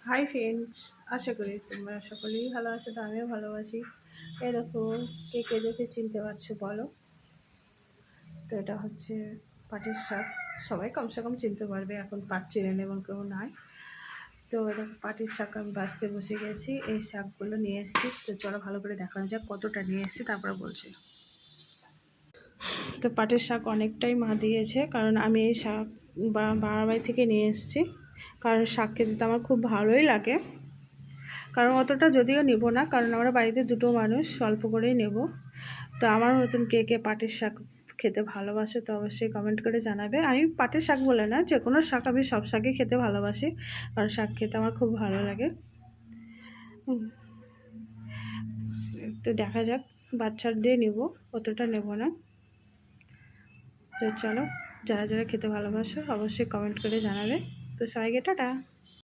Hi friends, আশা করি তোমরা সকলেই ভালো আছো। তো আমিও ভালো আছি। এই দেখো, কে কে দেখে চিনতে পারছো বলো? তো এটা হচ্ছে পাটের শাক। সবাই কমসে কম চিনতে পারবে, এখন পাট চিনে এমন কেউ নাই। তো এটা পাটের শাক আমি বাছতে বসে গেছি। এই শাকগুলো নিয়ে এসেছি, তো চলো ভালো করে দেখানো যাক কতটা নিয়ে এসেছি, তারপরে বলছি। তো পাটের শাক অনেকটাই মা দিয়েছে, কারণ আমি এই শাক বাড়ি থেকে নিয়ে এসেছি। কারণ শাক খেতে তো আমার খুব ভালোই লাগে। কারণ অতটা যদিও নেব না, কারণ আমরা বাড়িতে দুটো মানুষ, অল্প করেই নেব। তো আমার মতন কে কে পাটের শাক খেতে ভালোবাসে তো অবশ্যই কমেন্ট করে জানাবে। আমি পাটের শাক বলে না, যে কোনো শাক, আমি সব শাকই খেতে ভালোবাসি, কারণ শাক খেতে আমার খুব ভালো লাগে। তো দেখা যাক, বাচ্চার দিয়ে নেব, অতটা নেব না। তো চলো, যারা যারা খেতে ভালোবাসো অবশ্যই কমেন্ট করে জানাবে। তো সবাইকে টাটা।